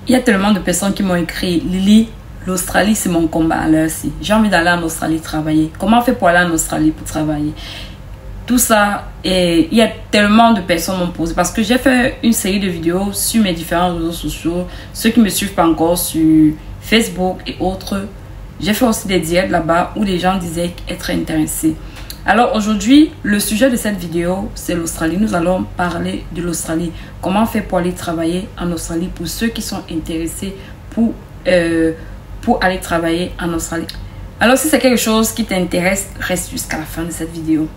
Il y a tellement de personnes qui m'ont écrit, Lily, l'Australie c'est mon combat à l'heure ci. J'ai envie d'aller en Australie travailler. Comment on fait pour aller en Australie pour travailler? Tout ça, et il y a tellement de personnes m'ont posé parce que j'ai fait une série de vidéos sur mes différents réseaux sociaux. Ceux qui me suivent pas encore sur Facebook et autres, j'ai fait aussi des directs là-bas où les gens disaient être intéressés. Alors aujourd'hui, le sujet de cette vidéo, c'est l'Australie. Nous allons parler de l'Australie. Comment faire pour aller travailler en Australie pour ceux qui sont intéressés pour aller travailler en Australie. Alors si c'est quelque chose qui t'intéresse, reste jusqu'à la fin de cette vidéo.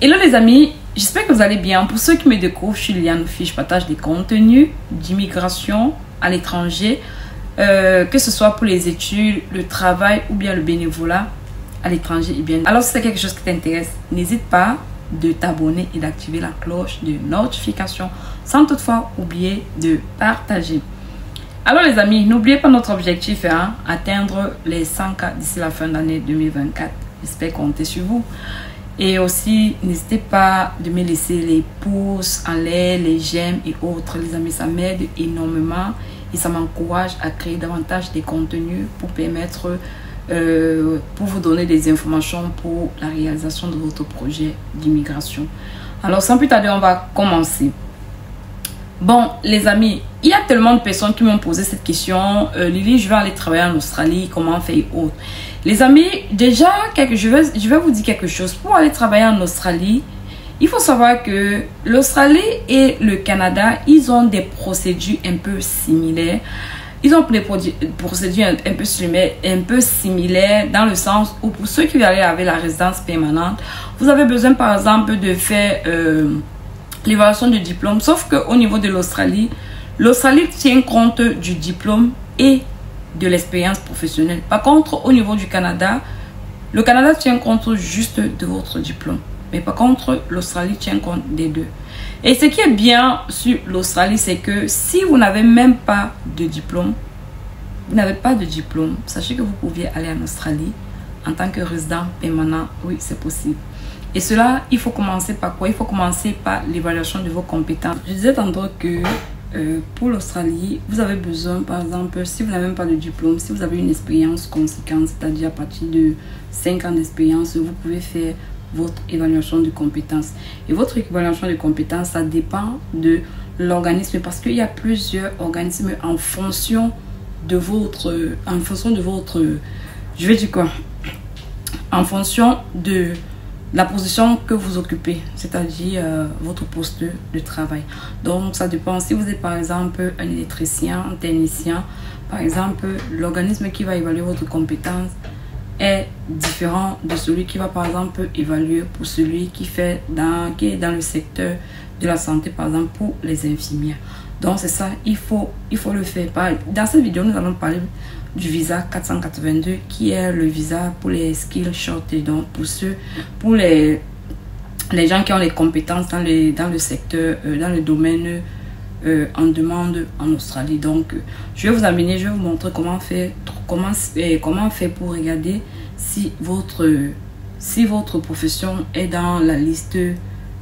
Hello les amis, j'espère que vous allez bien. Pour ceux qui me découvrent, je suis Liliane Ofi, je partage des contenus d'immigration à l'étranger, que ce soit pour les études, le travail ou bien le bénévolat à l'étranger. Alors si c'est quelque chose qui t'intéresse, n'hésite pas de t'abonner et d'activer la cloche de notification sans toutefois oublier de partager. Alors les amis, n'oubliez pas notre objectif, hein, atteindre les 100K d'ici la fin d'année 2024. J'espère compter sur vous. Et aussi, n'hésitez pas de me laisser les pouces en l'air, les j'aime et autres. Les amis, ça m'aide énormément et ça m'encourage à créer davantage des contenus pour permettre, pour vous donner des informations pour la réalisation de votre projet d'immigration. Alors, sans plus tarder, on va commencer. Bon, les amis, il y a tellement de personnes qui m'ont posé cette question. Lily, je vais aller travailler en Australie, comment faire et autres. Les amis, déjà, je vais vous dire quelque chose. Pour aller travailler en Australie, il faut savoir que l'Australie et le Canada, ils ont des procédures un peu similaires. Ils ont des procédures un peu similaires dans le sens où pour ceux qui veulent aller avec la résidence permanente, vous avez besoin par exemple de faire l'évaluation du diplôme. Sauf qu'au niveau de l'Australie, l'Australie tient compte du diplôme et de l'expérience professionnelle. Par contre, au niveau du Canada, le Canada tient compte juste de votre diplôme. Mais par contre, l'Australie tient compte des deux. Et ce qui est bien sur l'Australie, c'est que si vous n'avez même pas de diplôme, sachez que vous pouviez aller en Australie en tant que résident permanent. Oui, c'est possible. Et cela, il faut commencer par quoi? Il faut commencer par l'évaluation de vos compétences. Je disais tantôt que pour l'Australie, vous avez besoin, par exemple, si vous n'avez même pas de diplôme, si vous avez une expérience conséquente, c'est-à-dire à partir de 5 ans d'expérience, vous pouvez faire votre évaluation de compétences. Et votre évaluation de compétences, ça dépend de l'organisme, parce qu'il y a plusieurs organismes en fonction de votre, je vais dire quoi, en fonction de la position que vous occupez, c'est-à-dire votre poste de travail. Donc, ça dépend. Si vous êtes par exemple un électricien, un technicien, par exemple, l'organisme qui va évaluer votre compétence est différent de celui qui va par exemple évaluer pour celui qui est dans le secteur de la santé, par exemple pour les infirmières. Donc, c'est ça, il faut le faire. Dans cette vidéo, nous allons parler du visa 482 qui est le visa pour les skills shortage, donc pour les gens qui ont les compétences dans le secteur, dans le domaine en demande en Australie. Donc je vais vous montrer comment faire pour regarder si votre profession est dans la liste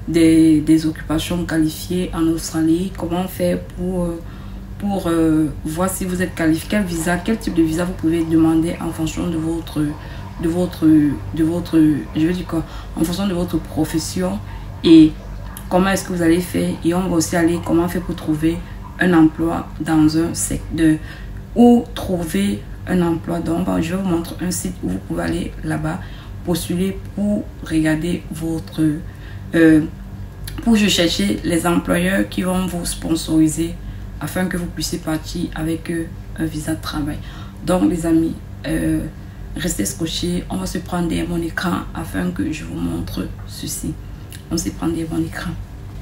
des occupations qualifiées en Australie. Comment faire pour voir si vous êtes qualifié, quel type de visa vous pouvez demander en fonction de votre en fonction de votre profession et comment est-ce que vous allez faire. Et on va aussi aller comment faire pour trouver un emploi dans un secteur ou trouver un emploi. Donc je vais vous montrer un site où vous pouvez aller là-bas postuler pour regarder votre pour chercher les employeurs qui vont vous sponsoriser afin que vous puissiez partir avec un visa de travail. Donc les amis, restez scotchés. On va se prendre derrière mon écran afin que je vous montre ceci. On se prend derrière mon écran.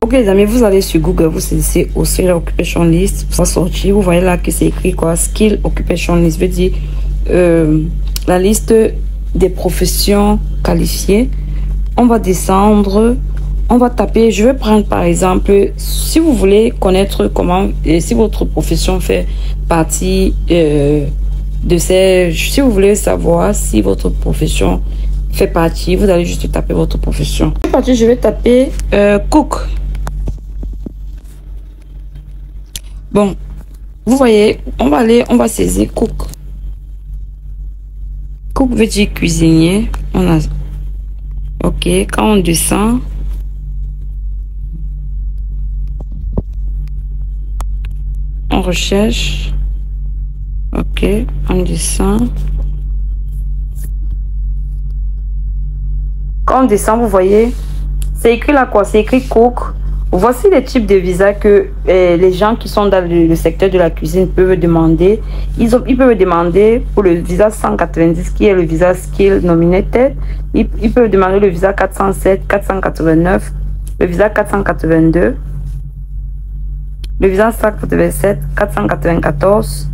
Ok les amis, vous allez sur Google, vous saisissez Australia Occupation List, ça sortir, vous voyez là que c'est écrit quoi, Skill Occupation List, veut dire la liste des professions qualifiées. On va descendre. On va taper, je vais prendre par exemple, si vous voulez connaître comment, si votre profession fait partie de ces, si vous voulez savoir si votre profession fait partie. Vous allez juste taper votre profession. Je vais taper cook. Bon, vous voyez, on va saisir cook. Cook veut dire cuisinier. On a, ok, quand on descend, on recherche. Ok, on descend. Quand on descend, vous voyez, c'est écrit là quoi? C'est écrit cook. Voici les types de visas que les gens qui sont dans le secteur de la cuisine peuvent demander. Ils peuvent demander pour le visa 190 qui est le visa Skill Nominated. Ils peuvent demander le visa 407, 489, le visa 482, le visa 187, 494,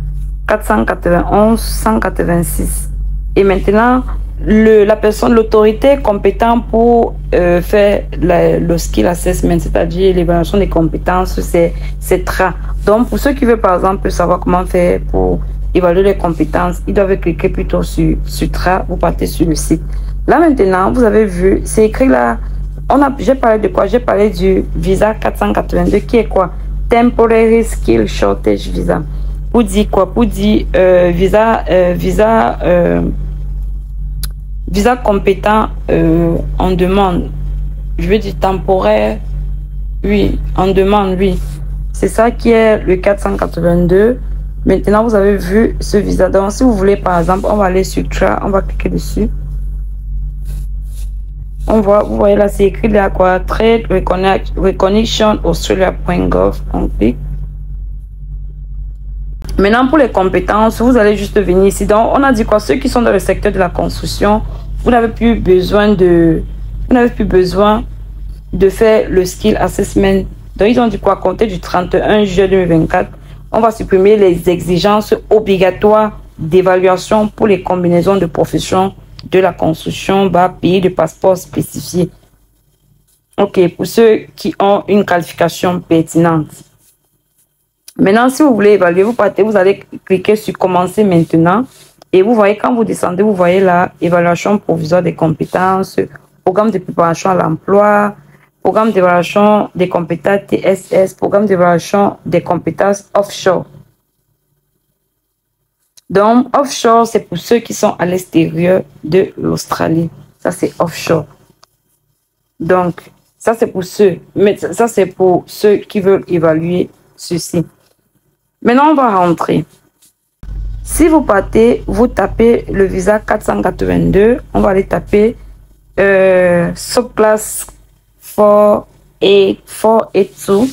491, 186. Et maintenant, la personne, l'autorité compétente pour faire le skill assessment, c'est-à-dire l'évaluation des compétences, c'est TRA. Donc, pour ceux qui veulent, par exemple, savoir comment faire pour évaluer les compétences, ils doivent cliquer plutôt sur TRA. Vous partez sur le site. Là, maintenant, vous avez vu, c'est écrit là. J'ai parlé de quoi? J'ai parlé du visa 482 qui est quoi? Temporary Skill Shortage Visa. Pour dire quoi? Pour dire visa compétent en demande. Je veux dire temporaire. Oui, en demande, oui. C'est ça qui est le 482. Maintenant, vous avez vu ce visa. Donc, si vous voulez, par exemple, on va aller sur TRA, on va cliquer dessus. On voit, vous voyez là, c'est écrit là quoi? Trade Recognition Australia.gov. On clique. Maintenant, pour les compétences, vous allez juste venir ici. Donc, on a dit quoi? Ceux qui sont dans le secteur de la construction, vous n'avez plus besoin de faire le skill assessment. Donc, ils ont dit quoi? À compter du 31 juillet 2024, on va supprimer les exigences obligatoires d'évaluation pour les combinaisons de professions de la construction, pays de passeport spécifié. Ok, pour ceux qui ont une qualification pertinente. Maintenant, si vous voulez évaluer, vous allez cliquer sur commencer maintenant. Et vous voyez, quand vous descendez, vous voyez là, évaluation provisoire des compétences, programme de préparation à l'emploi, programme d'évaluation des compétences TSS, programme d'évaluation des compétences offshore. Donc, offshore, c'est pour ceux qui sont à l'extérieur de l'Australie. Ça, c'est offshore. Donc, ça, c'est pour ceux, mais ça, c'est pour ceux qui veulent évaluer ceci. Maintenant, on va rentrer. Si vous partez, vous tapez le visa 482. On va aller taper subclass 482.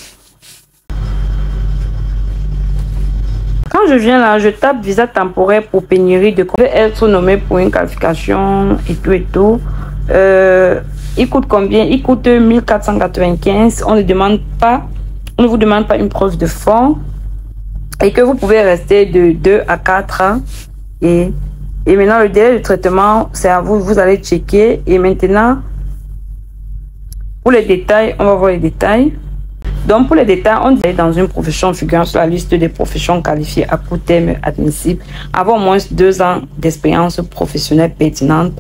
Quand je viens là, je tape visa temporaire pour pénurie de être nommé pour une qualification et tout. Il coûte combien? Il coûte 1495. On ne vous demande pas une preuve de fonds. Et que vous pouvez rester de 2 à 4 ans. Et maintenant, le délai de traitement, c'est à vous. Vous allez checker. Et maintenant, pour les détails, on va voir les détails. Donc, pour les détails, on dit dans une profession figurant sur la liste des professions qualifiées à court terme admissible, avoir au moins 2 ans d'expérience professionnelle pertinente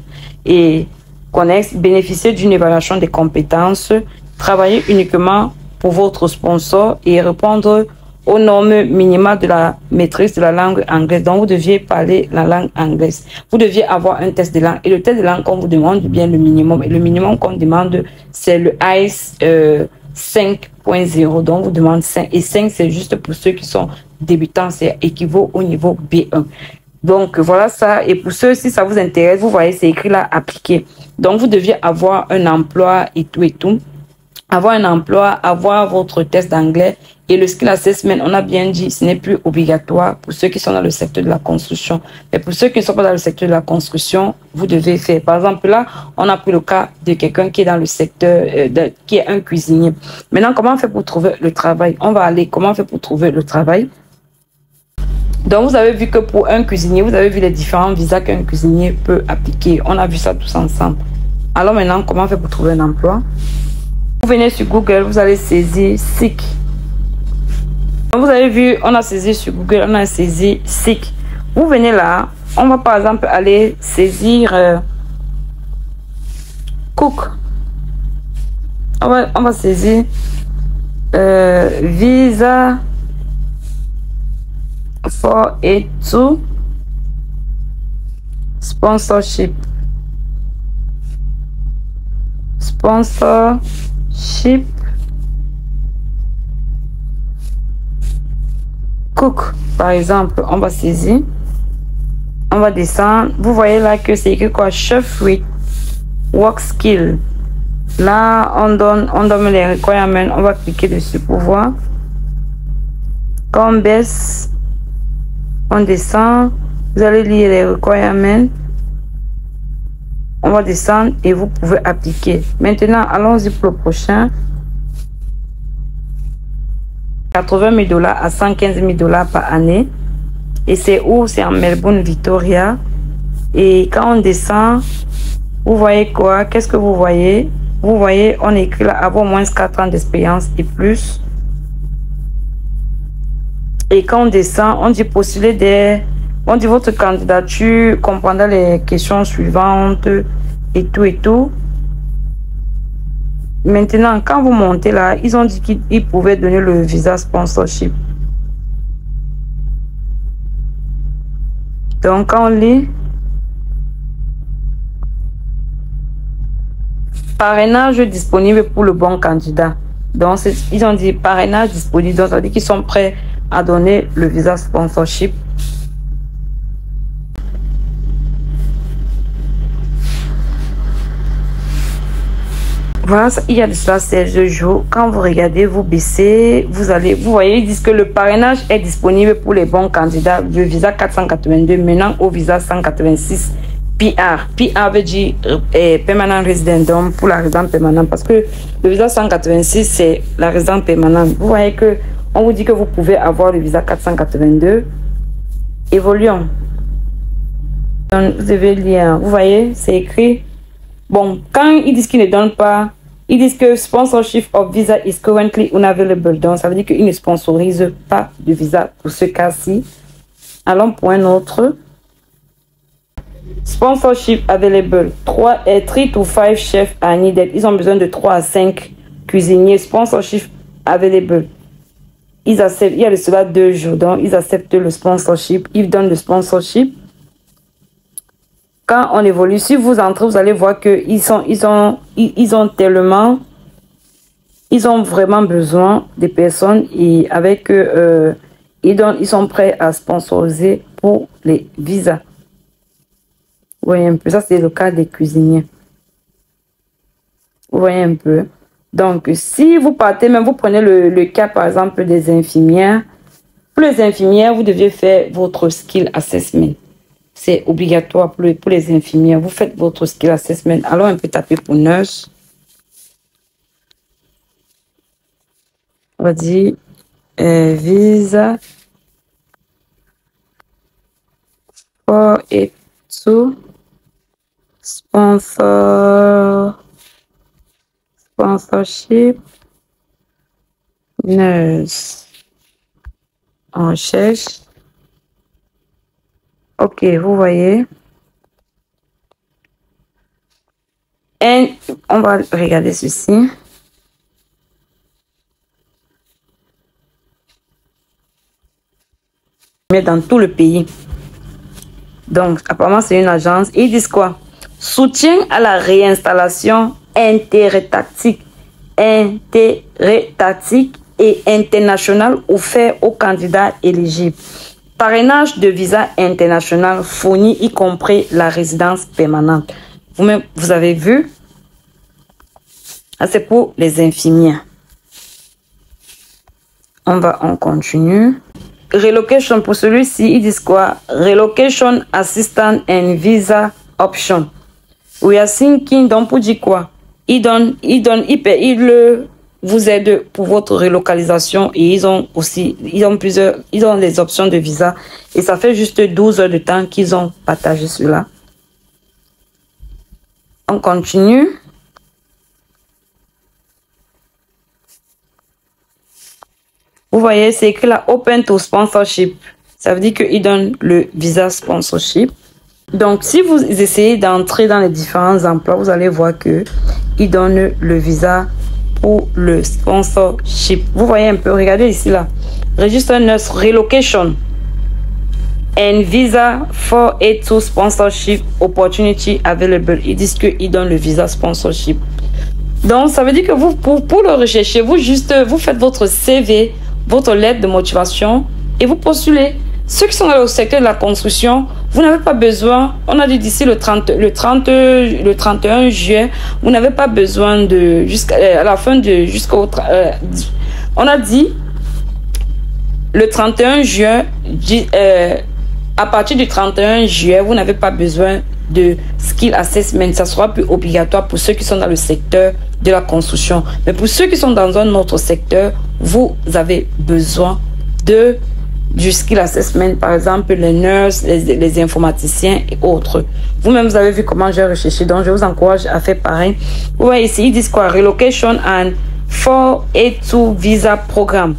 et connexe, bénéficier d'une évaluation des compétences, travailler uniquement pour votre sponsor et répondre aux normes minimales de la maîtrise de la langue anglaise. Donc, vous deviez parler la langue anglaise. Vous deviez avoir un test de langue. Et le test de langue, on vous demande bien le minimum. Et le minimum qu'on demande, c'est le ICE 5.0. Donc, on vous demande 5. Et 5, c'est juste pour ceux qui sont débutants. C'est équivaut au niveau B1. Donc, voilà ça. Et pour ceux, si ça vous intéresse, vous voyez, c'est écrit là, appliquer. Donc, vous deviez avoir un emploi et tout et tout. Avoir un emploi, avoir votre test d'anglais. Et le skill assessment, on a bien dit, ce n'est plus obligatoire pour ceux qui sont dans le secteur de la construction. Mais pour ceux qui ne sont pas dans le secteur de la construction, vous devez faire. Par exemple, là, on a pris le cas de quelqu'un qui est dans le secteur, qui est un cuisinier. Maintenant, comment on fait pour trouver le travail? On va aller, comment on fait pour trouver le travail? Donc, vous avez vu que pour un cuisinier, vous avez vu les différents visas qu'un cuisinier peut appliquer. On a vu ça tous ensemble. Alors maintenant, comment on fait pour trouver un emploi? Vous venez sur Google, vous allez saisir SICK. Vous avez vu, on a saisi sur Google, on a saisi SICK. Vous venez là, on va par exemple aller saisir Cook. On va saisir visa 482 sponsorship. Sponsorship Cook, par exemple, on va saisir. On va descendre. Vous voyez là que c'est écrit quoi? Chef with work skill. Là, on donne les requirements. On va cliquer dessus pour voir. Quand on baisse, on descend. Vous allez lire les requirements. On va descendre et vous pouvez appliquer. Maintenant, allons-y pour le prochain. 80 000 $ à 115 000 $ par année. Et c'est où? C'est en Melbourne, Victoria. Et quand on descend, vous voyez quoi? Qu'est-ce que vous voyez? Vous voyez, on écrit là, avoir au moins 4 ans d'expérience et plus. Et quand on descend, on dit postuler des... On dit votre candidature comprendra les questions suivantes et tout et tout. Maintenant, quand vous montez là, ils ont dit qu'ils pouvaient donner le visa sponsorship. Donc, quand on lit, parrainage disponible pour le bon candidat. Donc, ils ont dit parrainage disponible. Donc, ça veut dire qu'ils sont prêts à donner le visa sponsorship. Voilà, il y a de cela 16 jours. Quand vous regardez, vous baissez, vous voyez, ils disent que le parrainage est disponible pour les bons candidats. Le visa 482, maintenant au visa 186 PR. PR veut dire permanent resident, pour la résidence permanente. Parce que le visa 186, c'est la résidence permanente. Vous voyez que on vous dit que vous pouvez avoir le visa 482. Évoluons. Donc, vous devez lire. Vous voyez, c'est écrit. Bon, quand ils disent qu'ils ne donnent pas, ils disent que sponsorship of visa is currently unavailable. Donc, ça veut dire qu'ils ne sponsorisent pas de visa pour ce cas-ci. Allons pour un autre. Sponsorship available. 3 to 5 chefs are needed. Ils ont besoin de 3 à 5 cuisiniers. Sponsorship available. Ils acceptent, il y a de cela 2 jours. Donc, ils acceptent le sponsorship. Ils donnent le sponsorship. Quand on évolue, si vous entrez, vous allez voir que ils ont vraiment besoin des personnes et avec ils sont prêts à sponsoriser pour les visas. Vous voyez un peu, ça c'est le cas des cuisiniers. Vous voyez un peu. Donc, si vous partez, même vous prenez le cas par exemple des infirmières. Pour les infirmières, vous devez faire votre skill assessment. C'est obligatoire pour les infirmières. Vous faites votre skill assessment. Alors, on peut taper pour nurse. On va dire visa 482 sponsorship nurse. On cherche. Ok, vous voyez. Et on va regarder ceci. Mais dans tout le pays. Donc, apparemment, c'est une agence. Ils disent quoi? Soutien à la réinstallation interétatique et internationale offert aux candidats éligibles. Parrainage de visa international fourni, y compris la résidence permanente. Vous-même, vous avez vu? C'est pour les infirmières. On continue. Relocation, pour celui-ci, ils disent quoi? Relocation assistant and visa option. We are thinking, donc pour dire quoi? Ils vous aident pour votre relocalisation et ils ont les options de visa et ça fait juste 12 heures de temps qu'ils ont partagé cela. On continue. Vous voyez, c'est écrit là open to sponsorship. Ça veut dire qu'ils donnent le visa sponsorship. Donc, si vous essayez d'entrer dans les différents emplois, vous allez voir que il donne le visa pour le sponsorship. Vous voyez un peu, regardez ici là. Register nurse relocation and visa for A2 sponsorship opportunity available. Ils disent qu'ils donnent le visa sponsorship. Donc, ça veut dire que vous, pour le rechercher, vous faites votre CV, votre lettre de motivation et vous postulez. Ceux qui sont dans le secteur de la construction, vous n'avez pas besoin, on a dit d'ici le 31 juillet, vous n'avez pas besoin de, jusqu'à la fin de, on a dit le 31 juin, à partir du 31 juillet, vous n'avez pas besoin de skill assessment. Ça sera plus obligatoire pour ceux qui sont dans le secteur de la construction. Mais pour ceux qui sont dans un autre secteur, vous avez besoin du skill assessment, par exemple les nurses, les informaticiens et autres. Vous-même, vous avez vu comment j'ai recherché, donc je vous encourage à faire pareil. Vous voyez ici, ils disent quoi? Relocation and 482 visa programme.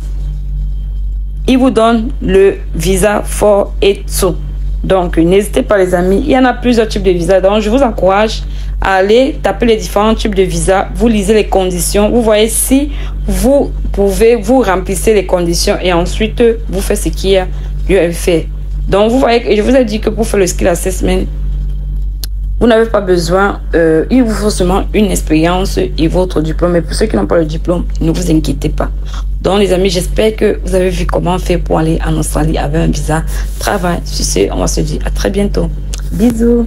Ils vous donnent le visa 482. Donc, n'hésitez pas les amis, il y en a plusieurs types de visas. Donc, je vous encourage à aller taper les différents types de visas. Vous lisez les conditions. Vous voyez si vous pouvez, vous remplissez les conditions et ensuite, vous faites ce qu'il y a lieu à faire. Donc, vous voyez, je vous ai dit que pour faire le skill assessment, vous n'avez pas besoin, il vous faut seulement une expérience et votre diplôme. Mais pour ceux qui n'ont pas le diplôme, ne vous inquiétez pas. Donc les amis, j'espère que vous avez vu comment faire pour aller en Australie avec un visa travail. Sur ce, on va se dire à très bientôt. Bisous.